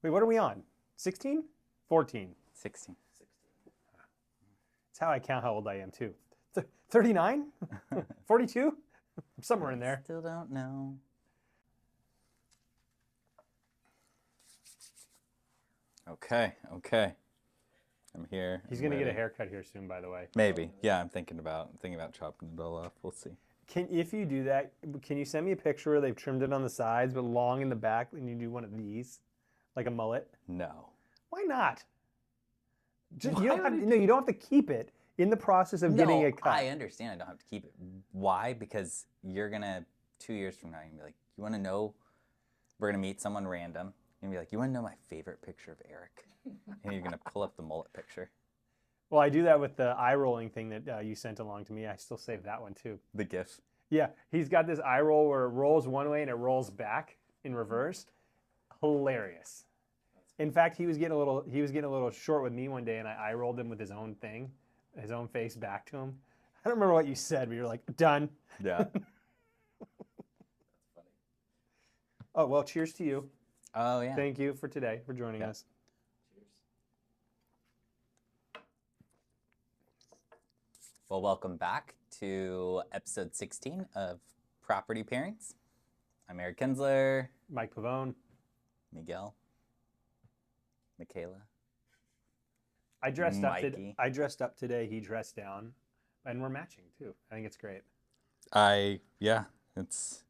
Wait, what are we on? 16? 14. 16. That's how I count how old I am, too. 39? 42? Somewhere in there. Still don't know. Okay. I'm here. He's going to get a haircut here soon, by the way. Maybe. Yeah, I'm thinking about chopping it all off. We'll see. If you do that, can you send me a picture where they've trimmed it on the sides but long in the back and you do one of these? Like a mullet? No. Why not? You don't have to keep it in the process of getting it cut. I understand I don't have to keep it. Why? Because you're going to, 2 years from now, you're going to be like, you want to know, we're going to meet someone random. You're going to be like, you want to know my favorite picture of Eric? And you're going to pull up the mullet picture. Well, I do that with the eye rolling thing that you sent along to me. I still save that one too. The GIF. Yeah, he's got this eye roll where it rolls one way and it rolls back in reverse. Hilarious. In fact, he was getting a little short with me one day, and I eye rolled him with his own thing, his own face back to him. I don't remember what you said, but you're like, done. Yeah. That's funny. Oh well, cheers to you. Oh yeah. Thank you for today for joining us. Well, welcome back to episode 16 of Property Pairings. I'm Eric Kinzler. Mike Pavone. Miguel. Michaela. I dressed Mikey. up. I dressed up today. He dressed down, and we're matching too. I think it's great. It's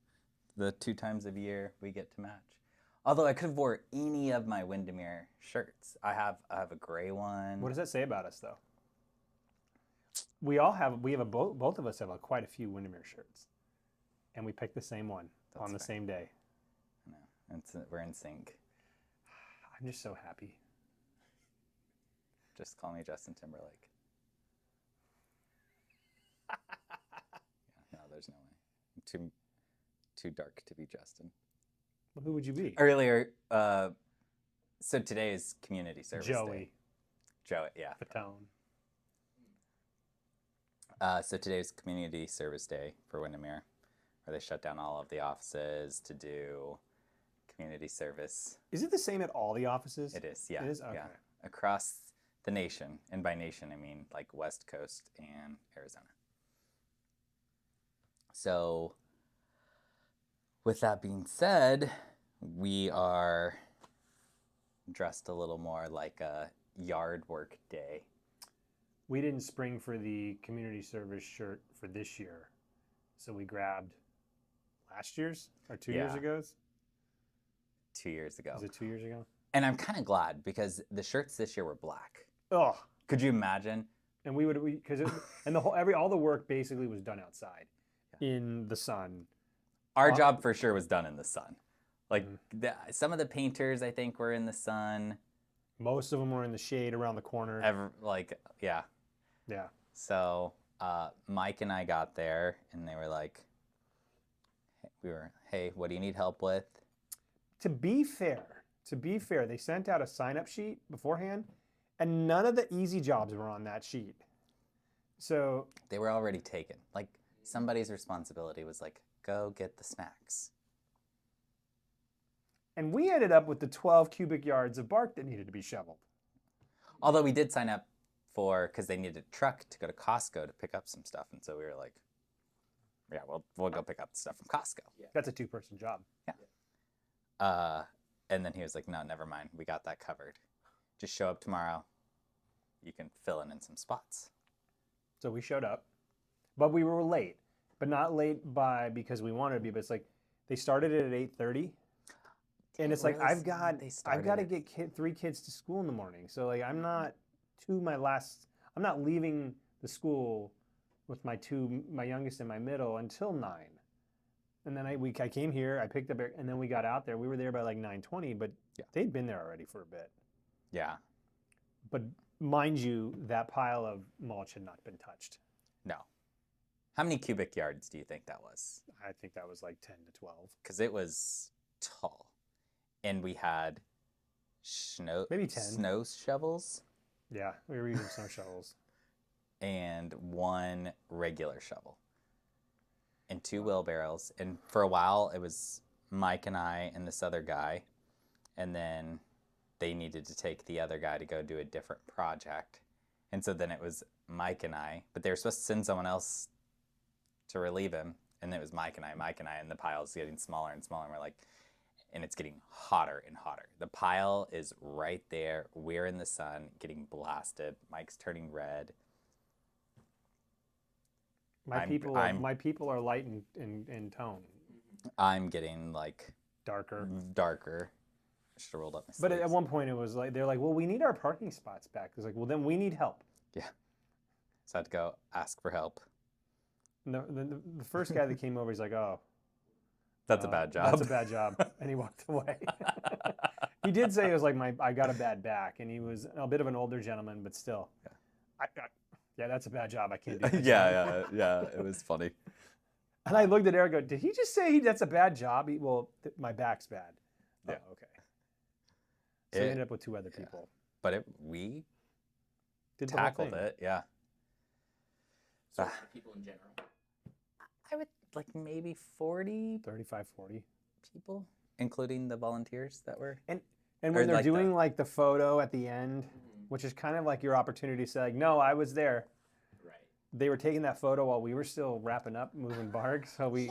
the 2 times a year we get to match. Although I could have wore any of my Windermere shirts. I have a gray one. What does that say about us, though? Both of us have quite a few Windermere shirts, and we picked the same one on the same day. No, we're in sync. I'm just so happy. Just call me Justin Timberlake. No, there's no way. I'm too dark to be Justin. Well, who would you be? Earlier, so today is community service Joey. Joey, yeah. Pavone. So today's community service day for Windermere, where they shut down all of the offices to do community service. Is it the same at all the offices? It is, yeah. It is? Okay. Yeah. Across the nation, and by nation I mean like West Coast and Arizona. So with that being said, we are dressed a little more like a yard work day. We didn't spring for the community service shirt for this year, so we grabbed last year's or 2 years ago's. 2 years ago. Was it 2 years ago? And I'm kind of glad because the shirts this year were black. Oh, could you imagine? And all the work basically was done outside in the sun. Our job for sure was done in the sun. Like some of the painters, I think, were in the sun. Most of them were in the shade around the corner. Yeah. Yeah. So Mike and I got there, and they were like, hey, what do you need help with? To be fair, they sent out a sign-up sheet beforehand, and none of the easy jobs were on that sheet. So they were already taken. Like somebody's responsibility was like, go get the snacks. And we ended up with the 12 cubic yards of bark that needed to be shoveled. Although we did sign up because they needed a truck to go to Costco to pick up some stuff. And so we were like, yeah, we'll go pick up the stuff from Costco. Yeah. That's a 2-person job. Yeah. And then he was like, no, never mind. We got that covered. Just show up tomorrow. You can fill in some spots. So we showed up, but we were late. But not late because we wanted to be, but it's like they started it at 8:30. And it's like I've got to get 3 kids to school in the morning. So like I'm not leaving the school with my youngest and my middle until 9. And then I came here, I picked up, and then we got out there. We were there by like 9:20, but they'd been there already for a bit. Yeah. But mind you, that pile of mulch had not been touched. No. How many cubic yards do you think that was? I think that was like 10 to 12. Because it was tall. And we had maybe 10 snow shovels. Yeah, we were using snow shovels. And 1 regular shovel. And 2 wheelbarrows. And for a while, it was Mike and I and this other guy. And then they needed to take the other guy to go do a different project. And so then it was Mike and I, but they were supposed to send someone else to relieve him. And it was Mike and I, and the pile's getting smaller and smaller. And we're like, and it's getting hotter and hotter. The pile is right there. We're in the sun, getting blasted. Mike's turning red. My people are light in tone. I'm getting like darker. I should have rolled up my sleeves. But at one point it was like, they're like, well, we need our parking spots back. It's like, well, then we need help. Yeah. So I had to go ask for help. No, the first guy that came over, he's like, oh. That's a bad job. That's a bad job. And he walked away. He did say it was like, I got a bad back. And he was a bit of an older gentleman, but still. Yeah, that's a bad job. I can't do that. Yeah. It was funny. And I looked at Eric and go, did he just say that's a bad job? My back's bad. Yeah. Oh, okay. So we ended up with 2 other people. But we did tackled it, yeah. So people in general? I would like maybe 40. 35, 40. People, including the volunteers that were. And when they're doing like the photo at the end, which is kind of like your opportunity to say, like, no, I was there. Right. They were taking that photo while we were still wrapping up, moving bark. So we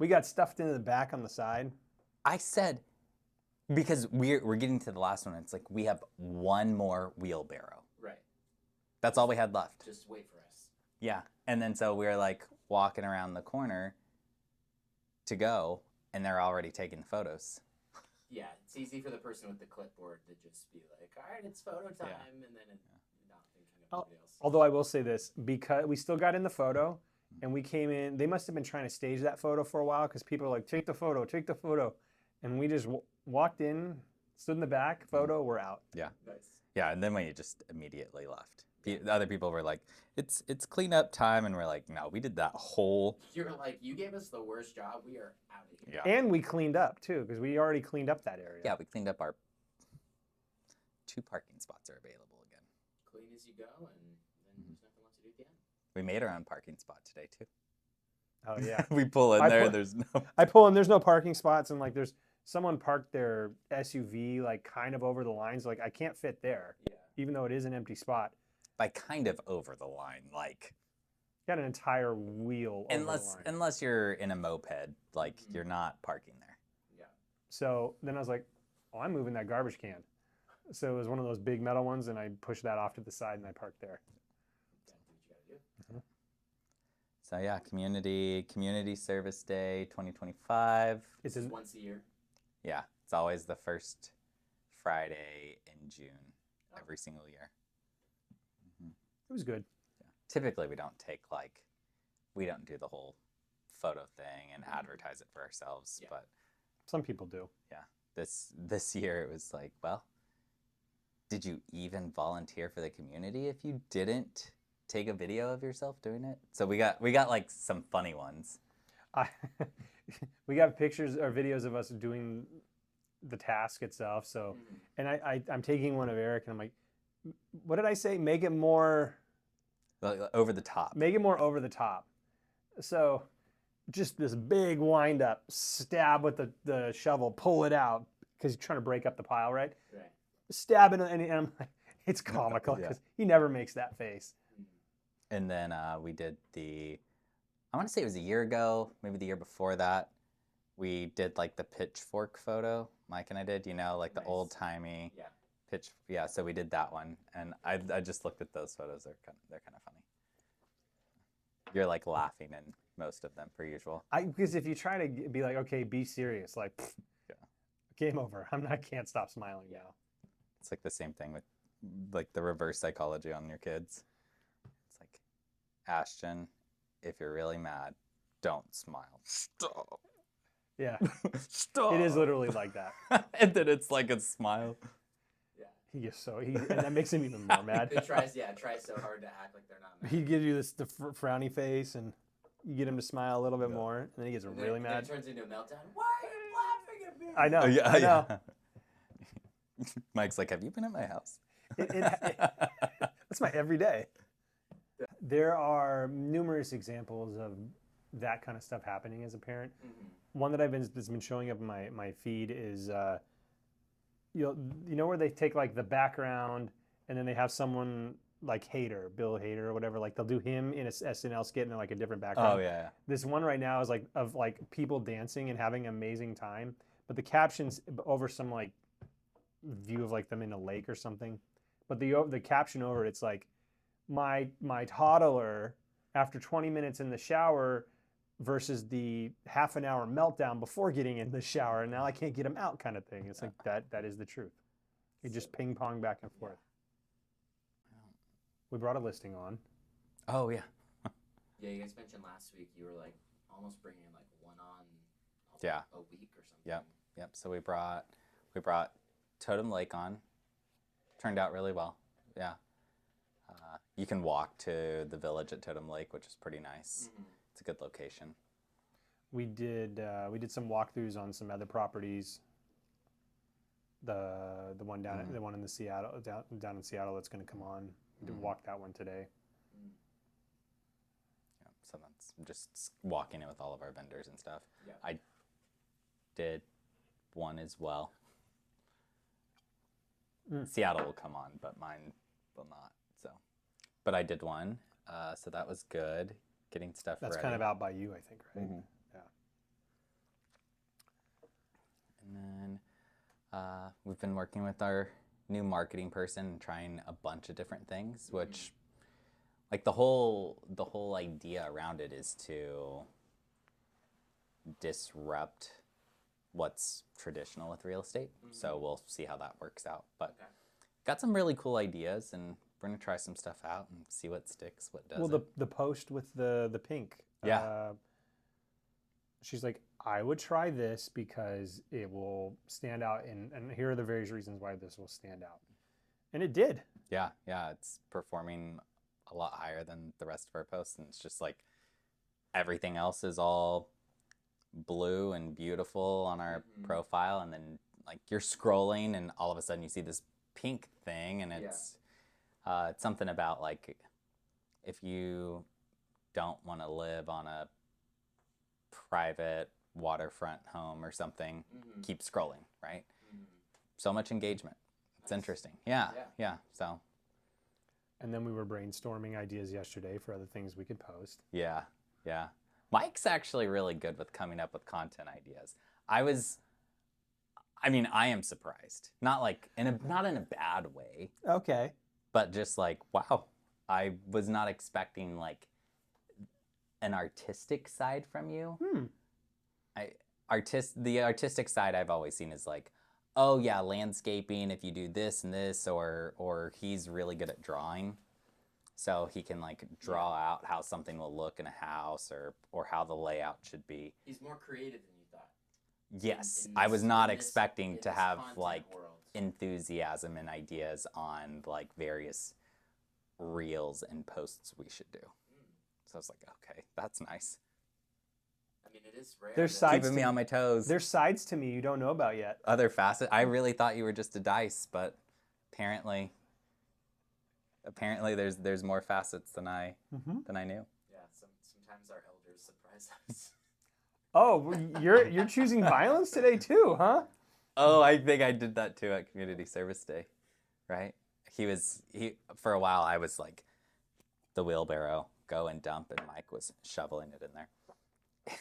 got stuffed into the back on the side. I said, because we're getting to the last one, it's like we have one more wheelbarrow. Right. That's all we had left. Just wait for us. Yeah. And then so we were like walking around the corner to go, and they're already taking photos. Yeah, it's easy for the person with the clipboard to just be like, all right, it's photo time, and then not thinking of anybody else. Although I will say this, because we still got in the photo, and we came in, they must have been trying to stage that photo for a while, because people are like, take the photo. And we just walked in, stood in the back, photo, we're out. Yeah. Nice. Yeah, and then we just immediately left. The other people were like, it's cleanup time, and we're like, no, we did that whole. You're like, you gave us the worst job. We are out of here. Yeah. And we cleaned up too, because we already cleaned up that area. Yeah, we cleaned up our 2 parking spots are available again. Clean as you go, and then there's nothing left to do at the end. We made our own parking spot today too. Oh yeah. We pull in there. There's no. I pull in. There's no parking spots, and like there's someone parked their SUV like kind of over the lines. Like I can't fit there, even though it is an empty spot. By kind of over the line, like. Got an entire wheel over the line. Unless you're in a moped, like you're not parking there. Yeah. So then I was like, oh, I'm moving that garbage can. So it was one of those big metal ones, and I pushed that off to the side, and I parked there. Do what you gotta do. So yeah, community service day 2025. It's once a year. Yeah, it's always the first Friday in June, every single year. It was good. Yeah. Typically, we don't do the whole photo thing and advertise it for ourselves, but some people do. Yeah, this year it was like, well, did you even volunteer for the community if you didn't take a video of yourself doing it? So we got like some funny ones. We got pictures or videos of us doing the task itself. So, and I'm taking one of Eric, and I'm like, what did I say? Make it more over the top. Make it more over the top. So, just this big wind up, stab with the shovel, pull it out because you're trying to break up the pile, right? Right. Stab it, and I'm like, it's comical because he never makes that face. And then we did I want to say it was a year ago, maybe the year before that. We did like the pitchfork photo. Mike and I did, like the old timey pitch. Yeah, so we did that one, and I just looked at those photos. They're kind of funny. You're like laughing in most of them per usual. Because if you try to be like, okay, be serious, like, game over. I can't stop smiling now. It's like the same thing with like the reverse psychology on your kids. It's like, Ashton, if you're really mad, don't smile. Stop. Yeah. Stop. It is literally like that. And then it's like a smile. Yeah. He gets and that makes him even more mad. He tries so hard to act like they're not mad. He gives you the frowny face, and you get him to smile a little bit more, and then he gets really mad. It turns into a meltdown. Why are you laughing at me? I know. Yeah, I know. Yeah. Mike's like, have you been at my house? That's my everyday. There are numerous examples of that kind of stuff happening as a parent. One that that's been showing up in my feed is you know where they take like the background and then they have someone like Bill Hader or whatever, like they'll do him in a SNL skit and like a different background. Oh yeah. This one right now is like of like people dancing and having an amazing time, but the captions over some like view of like them in a lake or something, but the caption over it's like my toddler after 20 minutes in the shower versus the half an hour meltdown before getting in the shower, and now I can't get him out kind of thing. It's like that is the truth. You just ping pong back and forth. We brought a listing on. Oh yeah. Yeah, you guys mentioned last week you were like almost bringing like one on a week or something. Yep. So we brought Totem Lake on. Turned out really well. Yeah. You can walk to the village at Totem Lake, which is pretty nice. Mm-hmm. It's a good location. We did some walkthroughs on some other properties. The one down the one in the Seattle down in Seattle that's going to come on. We did walk that one today. Yeah, so that's just walking it with all of our vendors and stuff. Yeah. I did one as well. Seattle will come on, but mine will not. So, but I did one, so that was good. Getting stuff That's ready. kind of out by you, I think, right? Mm-hmm. Yeah. And then we've been working with our new marketing person and trying a bunch of different things, which, like the whole idea around it is to disrupt what's traditional with real estate. So we'll see how that works out. But got some really cool ideas, and we're gonna try some stuff out and see what sticks, what doesn't. Well, the post with the pink. Yeah. She's like, I would try this because it will stand out, and here are the various reasons why this will stand out. And it did. Yeah, it's performing a lot higher than the rest of our posts, and it's just like everything else is all blue and beautiful on our profile, and then like you're scrolling and all of a sudden you see this pink thing, and it's something about like if you don't want to live on a private waterfront home or something, keep scrolling, right? So much engagement. It's interesting. Yeah. So. And then we were brainstorming ideas yesterday for other things we could post. Yeah. Mike's actually really good with coming up with content ideas. I am surprised. Not like not in a bad way. Okay. But just like, wow, I was not expecting like an artistic side from you. The artistic side I've always seen is like, oh yeah, landscaping, if you do this and this, or he's really good at drawing. So he can like draw out how something will look in a house or how the layout should be. He's more creative than you thought. Yes, I was not expecting to have like enthusiasm and ideas on like various reels and posts we should do. So I was like, okay, that's nice. I mean, it is rare. There's sides keeping me on my toes. There's sides to me you don't know about yet. Other facets. I really thought you were just a dice, but apparently there's more facets than I knew. Yeah, sometimes our elders surprise us. Oh, you're choosing violence today too, huh? Oh, I think I did that too at Community Service Day, right? He for a while I was like the wheelbarrow, go and dump, and Mike was shoveling it in there.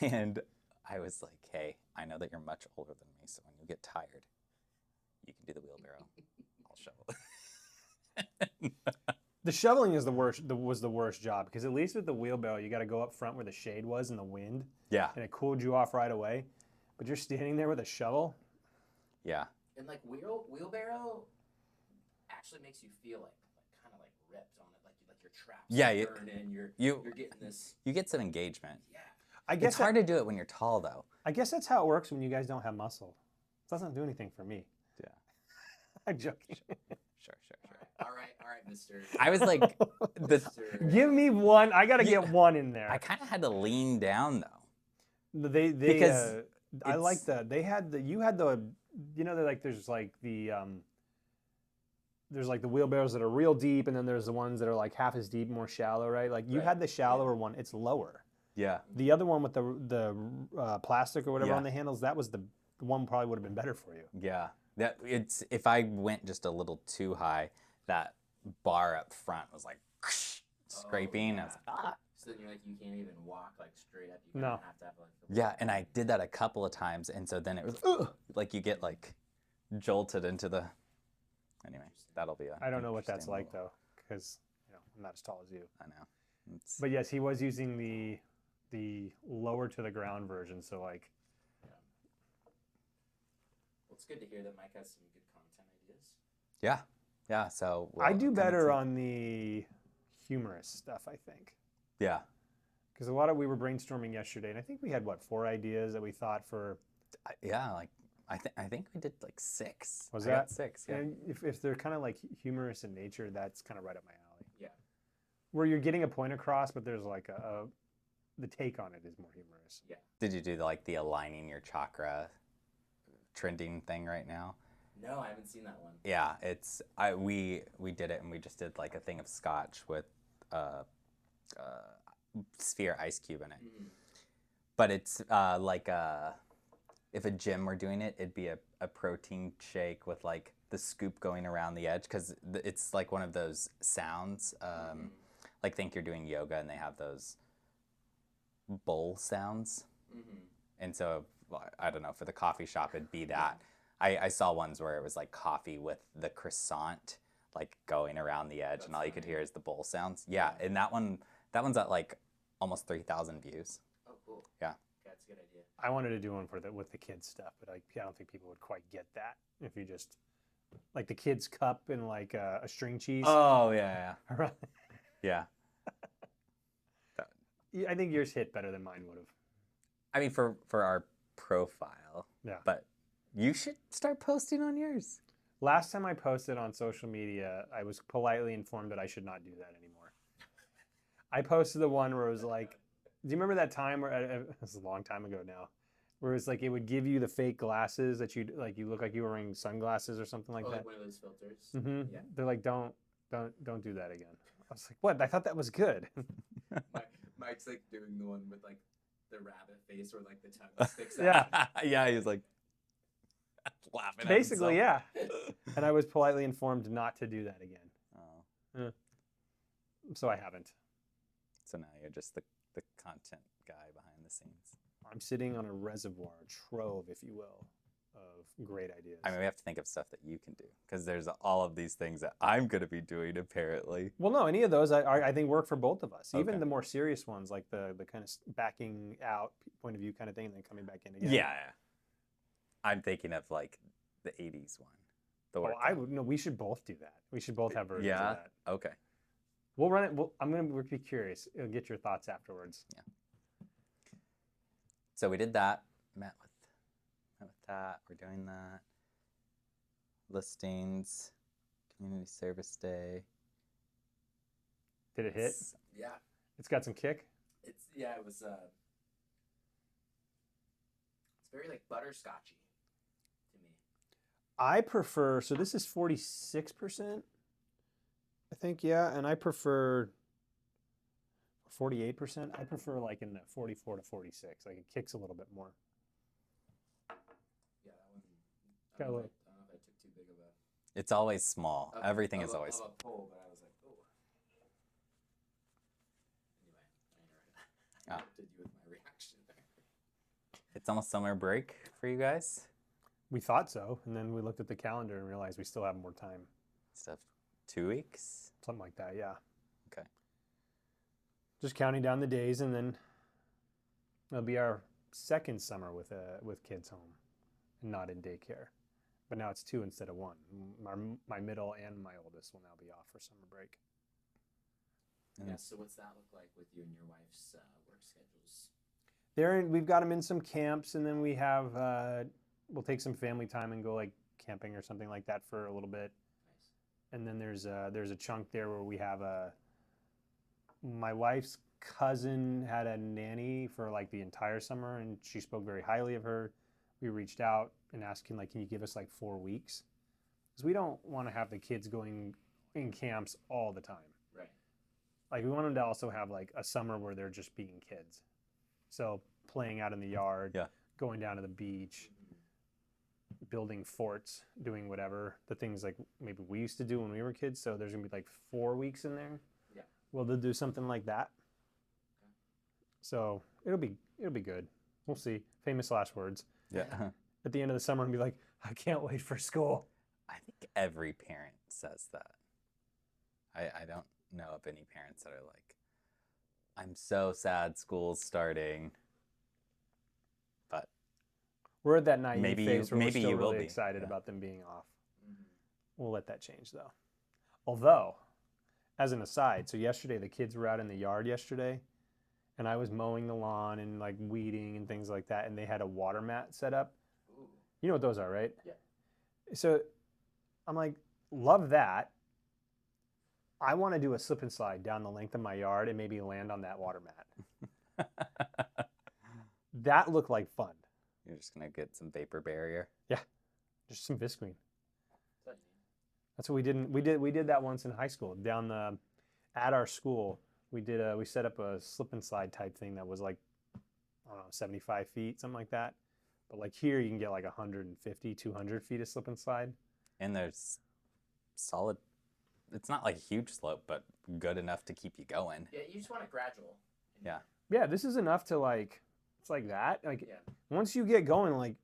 And I was like, hey, I know that you're much older than me, so when you get tired, you can do the wheelbarrow. I'll shovel. The shoveling is was the worst job, because at least with the wheelbarrow, you got to go up front where the shade was in the wind. Yeah. And it cooled you off right away. But you're standing there with a shovel. Yeah. And like wheelbarrow actually makes you feel like kind of like ripped on it, like your traps. Yeah, you're getting this. You get some engagement. Yeah. I guess it's hard to do it when you're tall, though. I guess that's how it works when you guys don't have muscle. It doesn't do anything for me. Yeah. I'm joking. Sure. All right, Mr. I was like, give me one. I got to get one in there. I kind of had to lean down though. Because I like you had the like there's like the wheelbarrows that are real deep, and then there's the ones that are like half as deep, more shallow, right? Like you had the shallower one. It's lower. Yeah. The other one with the plastic or whatever on the handles, that was the one probably would have been better for you. Yeah. That it's if I went just a little too high, that bar up front was like scraping. yeah. I was like, ah. So then you're like, you can't even walk like straight up. You No. kinda have to have like. The Yeah, and I did that a couple of times, and so then it was like you get like jolted into the. Anyway, that'll be a. I don't know what that's interesting like little- though, because I'm not as tall as you. I know. It's, But yes, he was using the lower to the ground version. So like, Well, it's good to hear that Mike has some good content ideas. yeah, yeah. So I do coming better to- on the humorous stuff, I think. Yeah, Because we were brainstorming yesterday, and I think we had 4 ideas that we thought for. yeah. Like I think we did like 6. Was I got that 6? Yeah. And if they're kind of like humorous in nature, that's kind of right up my alley. Yeah. Where you're getting a point across, but there's like the take on it is more humorous. Did you do like the aligning your chakra trending thing right now? No, I haven't seen that one. Yeah, it's we did it, and we just did like a thing of scotch with sphere ice cube in it. Mm-hmm. But it's like if a gym were doing it, it'd be a protein shake with like the scoop going around the edge, because it's like one of those sounds. Like think you're doing yoga and they have those bowl sounds. Mm-hmm. And so I don't know, for the coffee shop it'd be that. I saw ones where it was like coffee with the croissant like going around the edge, and all you could hear is the bowl sounds. Yeah, and that one's at like almost 3,000 views. Oh, cool. Yeah. That's a good idea. I wanted to do one with the kids stuff, but I don't think people would quite get that if you just like the kids cup and like a string cheese. Oh yeah, Right. yeah. I think yours hit better than mine would have. I mean, for our profile. Yeah. But you should start posting on yours. Last time I posted on social media, I was politely informed that I should not do that anymore. I posted the one where it was like, do you remember that time where this is a long time ago now, where it's like it would give you the fake glasses that you look like you were wearing sunglasses or something like Oh, that. like one of those filters. Mm-hmm. Yeah. They're like, don't do that again. I was like, what? I thought that was good. Mike's like doing the one with like the rabbit face or like the tongue sticks out. Yeah. Yeah, he was like laughing. Basically, at yeah. And I was politely informed not to do that again. Oh, So I haven't. so now you're just the content guy behind the scenes. I'm sitting on a reservoir, trove, if you will, of great ideas. I mean, we have to think of stuff that you can do, because there's all of these things that I'm going to be doing, apparently. Well, no, any of those I think work for both of us. Even Okay. the more serious ones, like the kind of backing out point of view kind of thing, and then coming back in again. Yeah. I'm thinking of like the 80s one. The Oh, workout. no. We should both do that. We should both have versions Yeah? of that. Okay. We'll run it. I'm gonna be curious. I'll get your thoughts afterwards. So we did that. Met with that. We're doing that. Listings. Community service day. Did it hit? Yeah. It's got some kick. It was it's very like butterscotchy to me. I prefer. So this is 46%. I think, yeah, and I prefer 48%. I prefer like in the 44 to 46. Like it kicks a little bit more. Yeah, that one. Got a I don't know little- if I took too big of a. It's always small. Everything is always of a pull, but I was like, oh. Anyway, I interrupted you with my reaction there. It's almost summer break for you guys. We thought so, and then we looked at the calendar and realized we still have more time. Stuff. 2 weeks. Something like that, yeah. Okay. Just counting down the days, and then it'll be our second summer with kids home, and not in daycare. But now it's 2 instead of 1. My middle and my oldest will now be off for summer break. Yeah. So what's that look like with you and your wife's work schedules? We've got them in some camps, and then we have we'll take some family time and go like camping or something like that for a little bit. Nice. And then there's a chunk there where we have my wife's cousin had a nanny for like the entire summer, and she spoke very highly of her. We reached out and asked him, like, can you give us like 4 weeks? Because we don't want to have the kids going in camps all the time. Right. Like we want them to also have like a summer where they're just being kids. So playing out in the yard, Yeah. going down to the beach, building forts, doing whatever the things like maybe we used to do when we were kids. So there's gonna be like 4 weeks in there. Yeah. Well, they'll do something like that. Okay. So it'll be good. We'll see. Famous last words. Yeah. At the end of the summer, and be like, I can't wait for school. I think every parent says that. I don't know of any parents that are like, I'm so sad school's starting. But We're at that naive Maybe phase you- where we're maybe still you will really be, excited yeah. about them being off. Mhm. We'll let that change though. Although, as an aside, so yesterday the kids were out in the yard yesterday, and I was mowing the lawn and like weeding and things like that, and they had a water mat set up. Ooh. You know what those are, right? Yeah. So I'm like, love that. I want to do a slip and slide down the length of my yard and maybe land on that water mat. That looked like fun. You're just gonna get some vapor barrier. Just some Visqueen. Is that you? That's what we did that once in high school. At our school, we set up a slip and slide type thing that was like, I don't know, 75 feet, something like that. But like here, you can get like 150, 200 feet of slip and slide. And there's solid, it's not like a huge slope, but good enough to keep you going. Yeah, you just want it gradual. Yeah. Yeah, this is enough to like, it's like that. Like Yeah. once you get going, like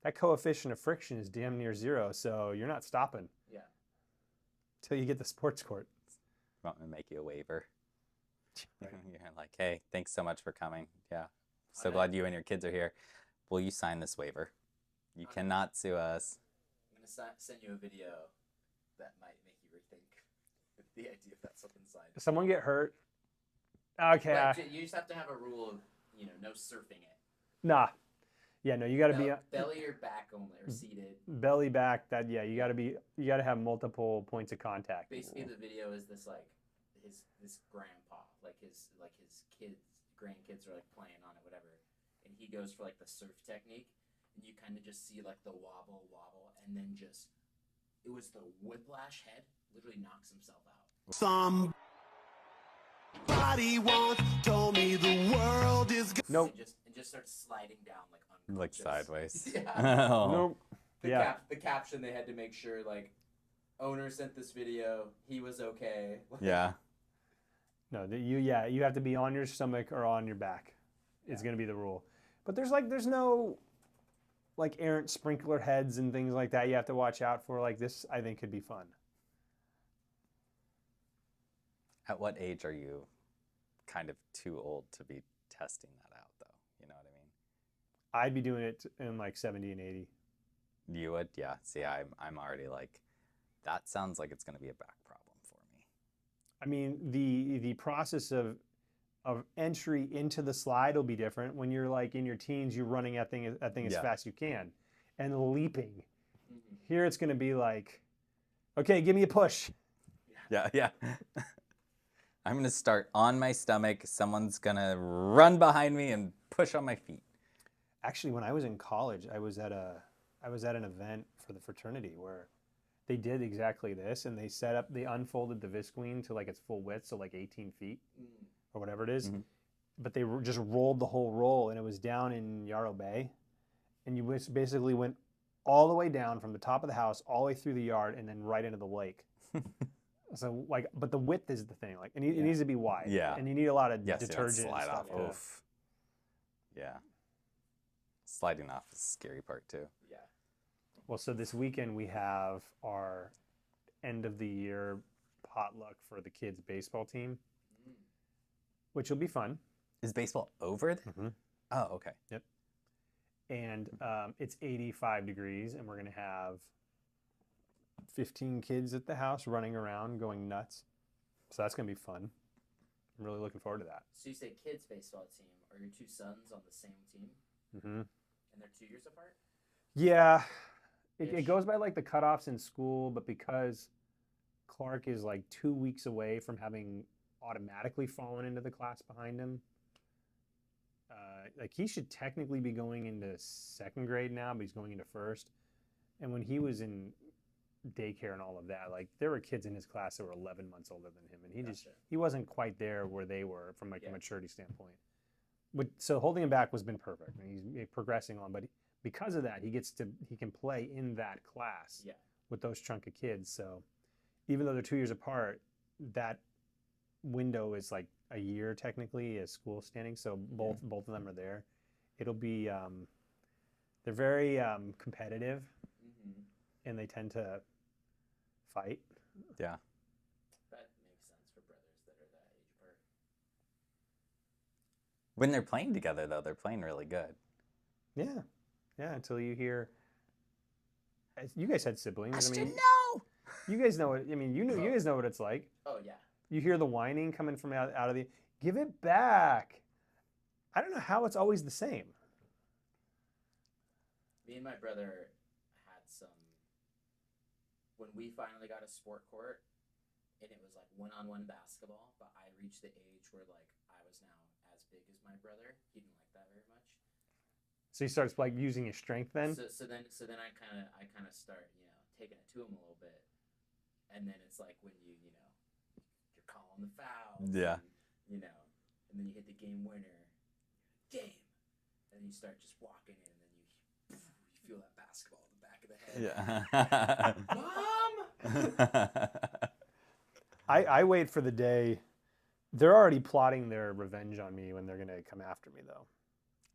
that coefficient of friction is damn near zero. So you're not stopping Yeah. till you get the sports court. Want me to make you a waiver? Right. You're like, hey, thanks so much for coming. Yeah. So I know. glad you and your kids are here. Will you sign this waiver? You Okay. cannot sue us. I'm gonna send you a video that might make you rethink the idea of that slip and slide. Does someone get hurt? Okay. But you just have to have a rule of, no surfing it. Nah. Yeah, no, you got to be Belly or back only, or seated. belly back. That yeah, you got to have multiple points of contact. Basically, the video is this like this grandpa, like his kids, grandkids are like playing on it, whatever, and he goes for like the surf technique, and you kind of just see like the wobble, and then just it was the whiplash head, literally knocks himself out. Somebody once told me the world is good. Nope. And just starts sliding down like Like unconscious. sideways. Yeah. Oh. Nope. Yeah. The caption they had to make sure like owner sent this video, he was okay. Yeah. No, you have to be on your stomach or on your back. It's Yeah. going to be the rule. But there's no like errant sprinkler heads and things like that you have to watch out for. Like this, I think could be fun. At what age are you kind of too old to be testing that out, though? You know what I mean? I'd be doing it in like 70 and 80. You would? Yeah. See, I'm already like, that sounds like it's going to be a back problem for me. I mean, the process of entry into the slide will be different. When you're like in your teens, you're running that thing as Yeah. fast as you can and leaping. Mhm. Here it's going to be like, okay, give me a push. Yeah, yeah. I'm going to start on my stomach. Someone's going to run behind me and push on my feet. Actually, when I was in college, I was at an event for the fraternity where they did exactly this, and they unfolded the Visqueen to like its full width, so like 18 feet Mm. or whatever it is. Mhm. But they just rolled the whole roll, and it was down in Yarrow Bay, and you basically went all the way down from the top of the house all the way through the yard and then right into the lake. So like, but the width is the thing. Like, it needs to be wide. Yeah. And you need a lot of Yes, you don't detergent and slide stuff. off. Oof. Yeah. Sliding off is the scary part, too. Yeah. Well, so this weekend we have our end of the year potluck for the kids' baseball team, Mm. which will be fun. Is baseball over then? Mhm. Oh, okay. And it's 85 degrees, and we're going to have 15 kids at the house running around going nuts. So that's going to be fun. I'm really looking forward to that. So you say kids baseball team. Are your two sons on the same team, Mm-hmm. and they're 2 years apart? Yeah, it Ish. goes by like the cutoffs in school, but because Clark is like 2 weeks away from having automatically fallen into the class behind him, like he should technically be going into second grade now, but he's going into first. And when he was in daycare and all of that, like there were kids in his class that were 11 months older than him, and he wasn't quite there where they were from like a Yeah. maturity standpoint. So holding him back has been perfect. And he's progressing on, but because of that, he can play in that class Yeah. with those chunk of kids. So even though they're 2 years apart, that window is like a year technically as school standing. So both of them are there. It'll be they're very competitive, and they tend to fight. Yeah. That makes sense for brothers that are that age apart. When they're playing together, though, they're playing really good. Yeah, yeah. Until you hear, you guys had siblings. No. You guys know what. I mean, you guys know what it's like. Oh yeah. You hear the whining coming from out of the. Give it back. I don't know how it's always the same. Me and my brother had some. When we finally got a sport court, and it was like one-on-one basketball, but I reached the age where like I was now as big as my brother. He didn't like that very much. So he starts like using his strength then. So then I kind of start taking it to him a little bit, and then it's like when you're calling the fouls. Yeah. And then you hit the game winner, game, and you start just walking in, and then you feel that basketball in the back of the head. Yeah. Mom. I wait for the day. They're already plotting their revenge on me when they're gonna come after me though.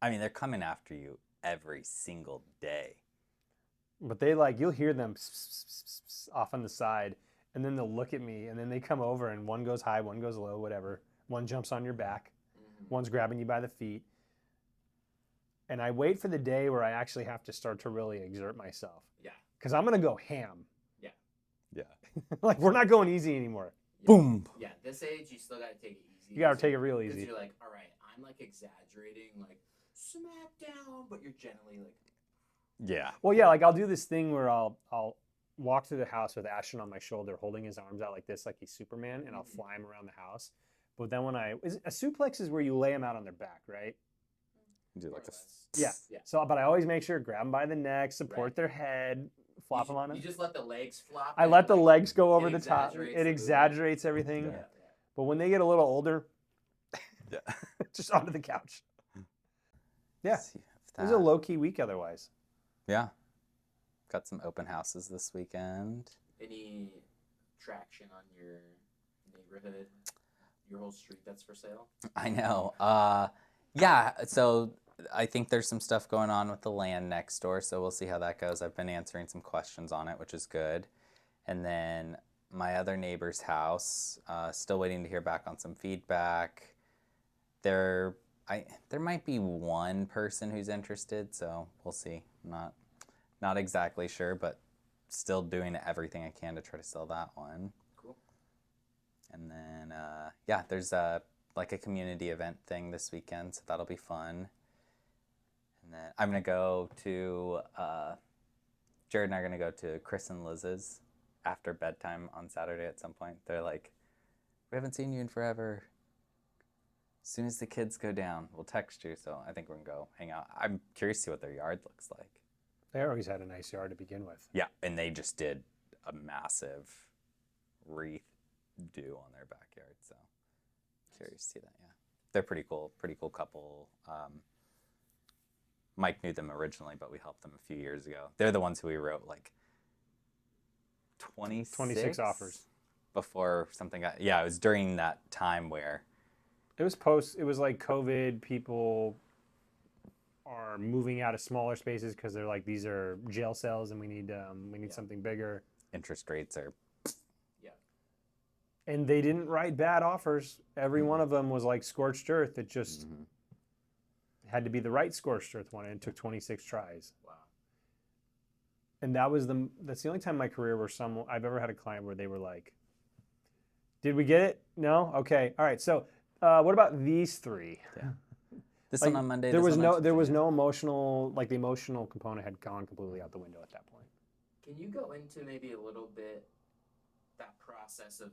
I mean, they're coming after you every single day. But they you'll hear them off on the side, and then they'll look at me, and then they come over, and one goes high, one goes low, whatever. One jumps on your back, one's grabbing you by the feet. And I wait for the day where I actually have to start to really exert myself. Yeah. Because I'm going to go ham. Yeah. Like, we're not going easy anymore. Yeah. Boom. Yeah, this age you still gotta take it easy. You got to take it real Because easy. you're like, all right, I'm like exaggerating, like smack down, but you're generally like. Yeah. Well, yeah, like I'll do this thing where I'll walk through the house with Ashton on my shoulder, holding his arms out like this, like he's Superman, and I'll fly him around the house. But then a suplex is where you lay them out on their back, right? Do more like or a less. Yeah. Yeah. So, but I always make sure grab them by the neck, support Right. their head, flop them on You it. just let the legs flop. I and, let the like, legs go over it the top. exaggerates It the exaggerates everything. movement. Yeah. But when they get a little older, Yeah. just onto the couch. Yeah. See if It was a that- low-key week otherwise. Yeah. Got some open houses this weekend. Any traction on your neighborhood, your whole street that's for sale? I know. Yeah, so I think there's some stuff going on with the land next door, so we'll see how that goes. I've been answering some questions on it, which is good. And then my other neighbor's house, still waiting to hear back on some feedback. There might be one person who's interested, so we'll see. Not exactly sure, but still doing everything I can to try to sell that one. Cool. And then, yeah, there's a community event thing this weekend, so that'll be fun. And then I'm going to go to, Jared and I are going to go to Chris and Liz's after bedtime on Saturday at some point. They're like, we haven't seen you in forever. As soon as the kids go down, we'll text you. So I think we're going to go hang out. I'm curious to see what their yard looks like. They always had a nice yard to begin with. Yeah, and they just did a massive wreath do on their backyard. So curious to see that. Yeah, they're pretty cool couple. Mike knew them originally, but we helped them a few years ago. They're the ones who we wrote like 26 offers before something got. Yeah, it was during that time where it was like COVID. People are moving out of smaller spaces because they're like, these are jail cells and we need something bigger. interest rates are. And they didn't write bad offers. Every one of them was like scorched earth. It just had to be the right scorched earth one, and it took 26 tries. Wow. And that's the only time in my career where I've ever had a client where they were like, did we get it? No? Okay. All right. So what about these three? Yeah. This Like, one on Monday. There this was one on no Tuesday. emotional, like the emotional component had gone completely out the window at that point. Can you go into maybe a little bit that process of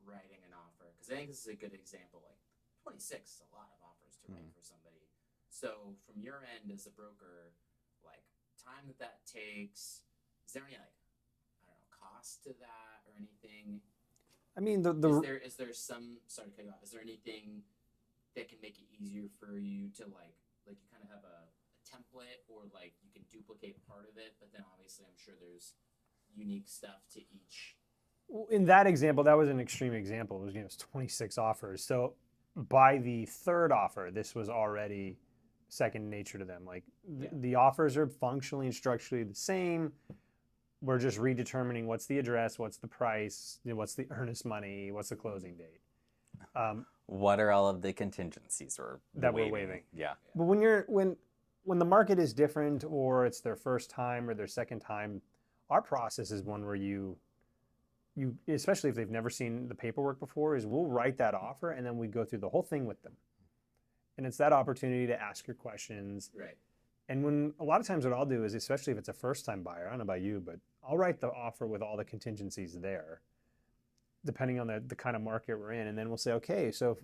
writing an offer? Because I think this is a good example. Like 26 is a lot of offers to write for somebody. So from your end as a broker, like time that takes, is there any like, I don't know, cost to that or anything? I mean, Is there some, sorry to cut you off, is there anything that can make it easier for you to like you kind of have a template, or like you can duplicate part of it, but then obviously I'm sure there's unique stuff to each. In that example, that was an extreme example. It was, it was 26 offers. So by the third offer, this was already second nature to them. Like the offers are functionally and structurally the same. We're just redetermining what's the address, what's the price, what's the earnest money, what's the closing date. What are all of the contingencies That we're waiving? Yeah. But when the market is different, or it's their first time or their second time, our process is one where you especially if they've never seen the paperwork before, is we'll write that offer and then we go through the whole thing with them. And it's that opportunity to ask your questions. Right. And when a lot of times what I'll do is, especially if it's a first time buyer, I don't know about you, but I'll write the offer with all the contingencies there, depending on the kind of market we're in. And then we'll say, okay, so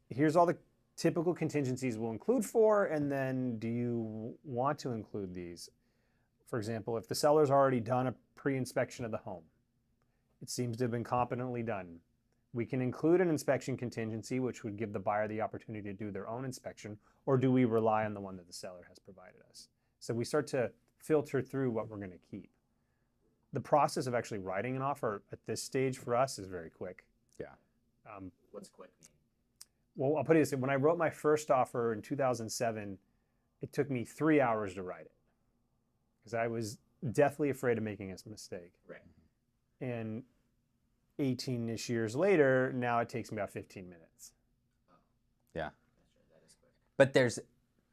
here's all the typical contingencies we'll include for, and then do you want to include these? For example, if the seller's already done a pre-inspection of the home, it seems to have been competently done, we can include an inspection contingency, which would give the buyer the opportunity to do their own inspection, or do we rely on the one that the seller has provided us? So we start to filter through what we're going to keep. The process of actually writing an offer at this stage for us is very quick. Yeah. What's quick mean? Well, I'll put it this way. When I wrote my first offer in 2007, it took me 3 hours to write it because I was deathly afraid of making a mistake. Right. And 18-ish years later, now it takes me about 15 minutes. Yeah. That is quick. But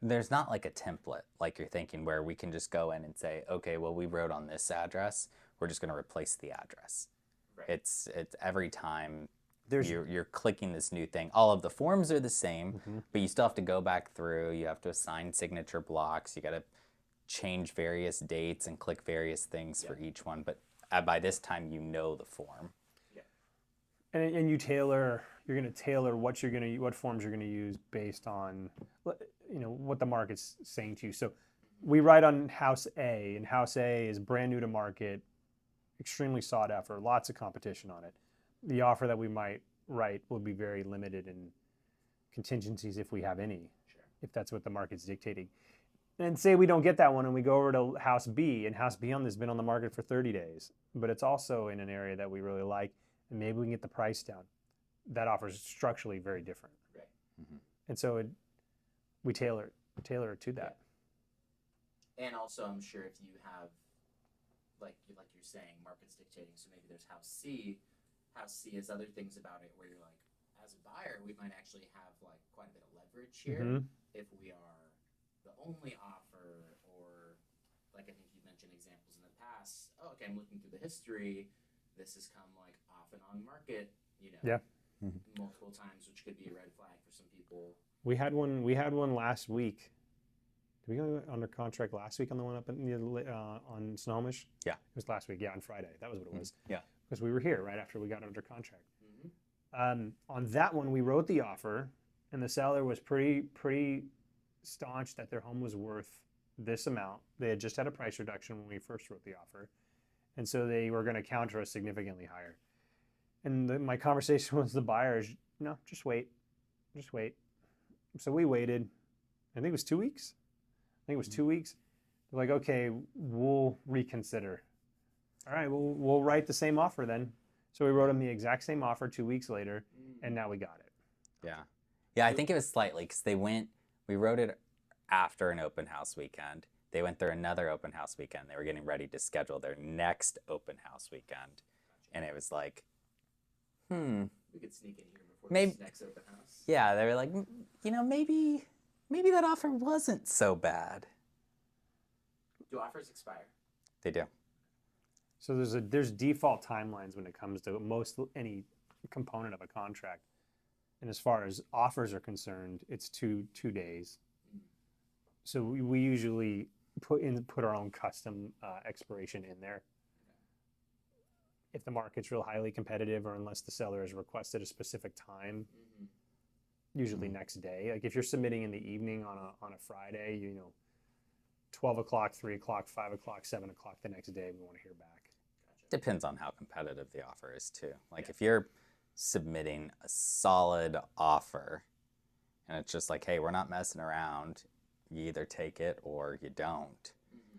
there's not like a template like you're thinking where we can just go in and say, okay, well, we wrote on this address, we're just going to replace the address. Right. It's every time you're clicking this new thing. All of the forms are the same, but you still have to go back through. You have to assign signature blocks. You got to change various dates and click various things for each one. But by this time, you know the form. Yeah. And you're going to tailor what forms you're going to use based on, what the market's saying to you. So we write on House A, and House A is brand new to market, extremely sought after, lots of competition on it. The offer that we might write will be very limited in contingencies if we have any, if that's what the market's dictating. And say we don't get that one and we go over to House B, and House B on this has been on the market for 30 days, but it's also in an area that we really like, and maybe we can get the price down. That offer is structurally very different. Right. And so we tailor it to that. Yeah. And also, I'm sure if you have, like you're saying, market's dictating, so maybe there's House C. House C has other things about it where you're like, as a buyer, we might actually have like quite a bit of leverage here if we are the only offer, or like I think you mentioned examples in the past. Oh, okay, I'm looking through the history. This has come like off and on market, multiple times, which could be a red flag for some people. We had one last week. Did we go under contract last week on the one up on Snoqualmie? Yeah. It was last week. Yeah, on Friday. That was what it was. Yeah. Because we were here right after we got under contract. On that one, we wrote the offer, and the seller was pretty staunch that their home was worth this amount. They had just had a price reduction when we first wrote the offer, and so they were going to counter us significantly higher. And my conversation with the buyer is, no, just wait. So we waited. I think it was 2 weeks. They're like, okay, we'll reconsider. All right, we'll write the same offer then. So we wrote them the exact same offer 2 weeks later, and now we got it. Yeah. Yeah, I think it was slightly because we wrote it after an open house weekend. They went through another open house weekend. They were getting ready to schedule their next open house weekend. And it was like, We could sneak in here before this next open house. Yeah, they were like, maybe that offer wasn't so bad. Do offers expire? They do. So there's default timelines when it comes to any component of a contract. And as far as offers are concerned, it's two days. So we usually put our own custom expiration in there. If the market's real highly competitive, or unless the seller has requested a specific time, usually next day. Like if you're submitting in the evening on a Friday, 12 o'clock, 3 o'clock, 5 o'clock, 7 o'clock the next day, we want to hear back. Depends on how competitive the offer is too. Like if you're submitting a solid offer and it's just like, hey, we're not messing around, you either take it or you don't,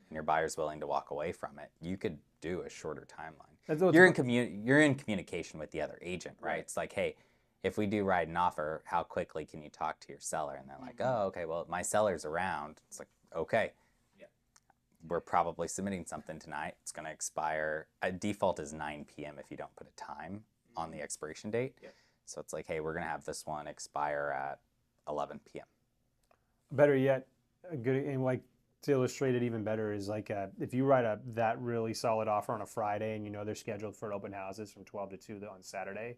and your buyer's willing to walk away from it, you could do a shorter timeline. You're in communication with the other agent, right? It's like, hey, if we do write an offer, how quickly can you talk to your seller? And they're like, oh, okay, well, my seller's around. It's like, okay, we're probably submitting something tonight. It's going to expire. Default is 9 p.m. if you don't put a time on the expiration date. So it's like, hey, we're going to have this one expire at 11 p.m. Better yet, a good, and like to illustrate it even better is like if you write that really solid offer on a Friday and you know they're scheduled for open houses from 12 to 2 on Saturday,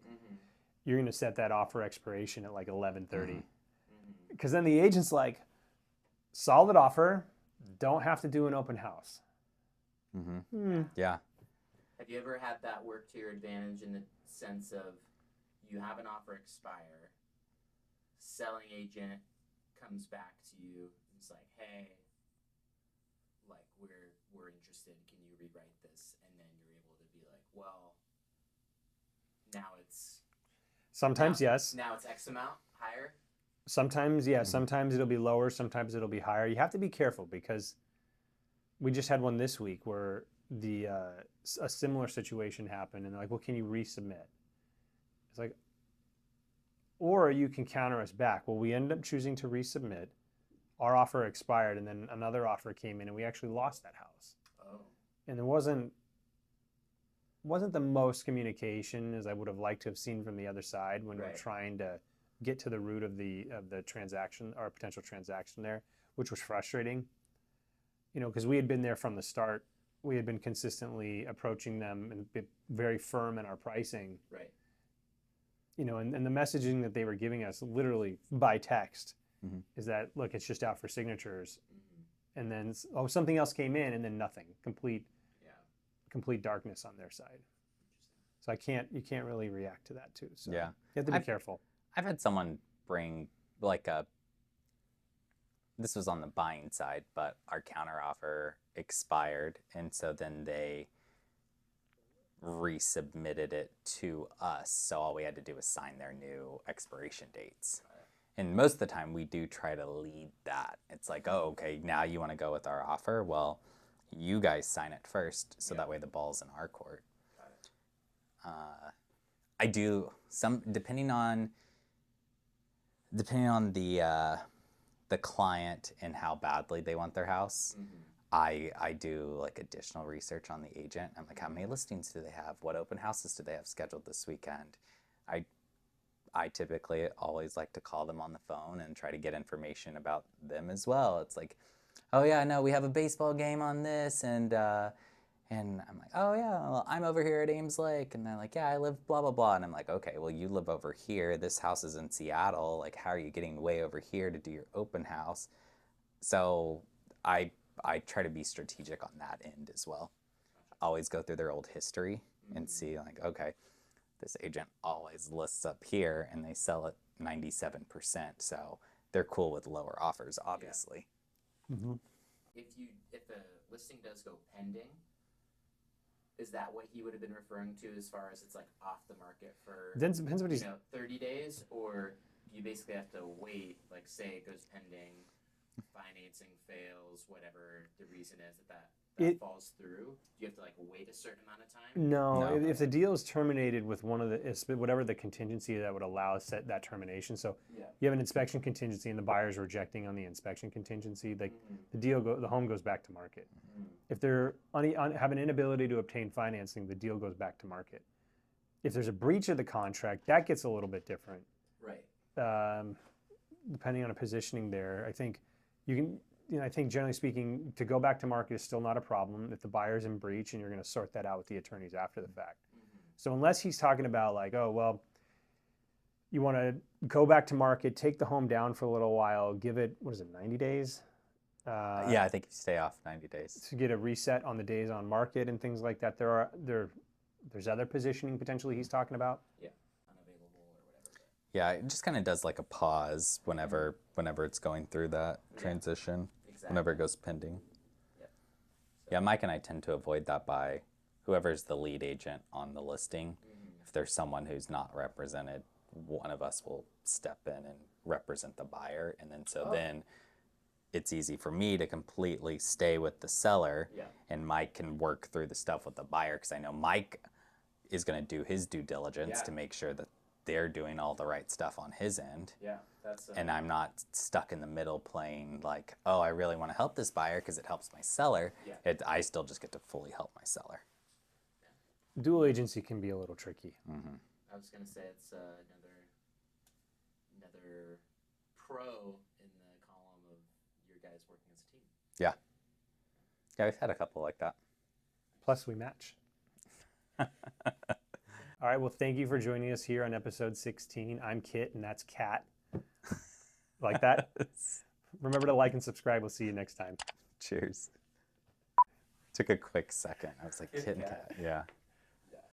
you're going to set that offer expiration at like 11:30. Because then the agent's like, solid offer, don't have to do an open house. Yeah. Have you ever had that work to your advantage in the sense of you have an offer expire, selling agent comes back to you and it's like, hey, like we're interested, can you rewrite this? And then you're able to be like, well, now it's Sometimes yes. Now it's X amount higher. Sometimes yeah. Sometimes it'll be lower. Sometimes it'll be higher. You have to be careful because we just had one this week where a similar situation happened, and they're like, well, can you resubmit? It's like, or you can counter us back. Well, we ended up choosing to resubmit. Our offer expired, and then another offer came in, and we actually lost that house. Oh. And there wasn't the most communication as I would have liked to have seen from the other side when we're trying to get to the root of the transaction or potential transaction there, which was frustrating. You know, because we had been there from the start. We had been consistently approaching them and been very firm in our pricing. Right. You know, and the messaging that they were giving us literally by text is that, look, it's just out for signatures. And then, something else came in and then nothing. Complete darkness on their side. So you can't really react to that too. So you have to be careful. I've had someone bring this was on the buying side, but our counteroffer expired, and so then they resubmitted it to us. So all we had to do was sign their new expiration dates. And most of the time we do try to lead that. It's like, oh, okay, now you want to go with our offer? Well, you guys sign it first, so that way the ball's in our court. I do depending on the client and how badly they want their house. I do like additional research on the agent. I'm like, how many listings do they have? What open houses do they have scheduled this weekend? I typically always like to call them on the phone and try to get information about them as well. It's like, oh yeah, no, we have a baseball game on this, and I'm like, oh yeah, well, I'm over here at Ames Lake, and they're like, yeah, I live blah blah blah, and I'm like, okay, well, you live over here. This house is in Seattle. Like, how are you getting way over here to do your open house? So I try to be strategic on that end as well. Always go through their old history and see, like, okay, this agent always lists up here and they sell at 97%, so they're cool with lower offers, obviously. If a listing does go pending, is that what he would have been referring to as far as it's like off the market for Depends what he's 30 days, or do you basically have to wait, like say it goes pending, financing fails, whatever the reason is that falls through? Do you have to like wait a certain amount of time? No. If the deal is terminated with whatever the contingency that would allow that termination. So you have an inspection contingency and the buyer's rejecting on the inspection contingency. The the home goes back to market. If they're have an inability to obtain financing, the deal goes back to market. If there's a breach of the contract, that gets a little bit different. Right. Depending on a positioning there, I think you can. I think generally speaking, to go back to market is still not a problem if the buyer's in breach, and you're going to sort that out with the attorneys after the fact. So unless he's talking about like, oh, well, you want to go back to market, take the home down for a little while, give it, 90 days? I think you stay off 90 days. To get a reset on the days on market and things like that. There's other positioning potentially he's talking about. Yeah, unavailable or whatever. Yeah, it just kind of does like a pause whenever it's going through that transition. Exactly. Whenever it goes pending. Yep. Yeah, Mike and I tend to avoid that by whoever's the lead agent on the listing. If there's someone who's not represented, one of us will step in and represent the buyer, and then then it's easy for me to completely stay with the seller, Yeah. and Mike can work through the stuff with the buyer, because I know Mike is going to do his due diligence Yeah. to make sure that they're doing all the right stuff on his end. Yeah, that's And I'm not stuck in the middle playing like, oh, I really want to help this buyer because it helps my seller. Yeah. I still just get to fully help my seller. Dual agency can be a little tricky. Mm-hmm. I was gonna say it's another pro in the column of your guys working as a team. Yeah, we've had a couple like that. Plus, we match. All right. Well, thank you for joining us here on episode 16. I'm Kit, and that's Kat. Like that? Remember to like and subscribe. We'll see you next time. Cheers. Took a quick second. I was like, Kit Kit and Kat. Kat. Yeah.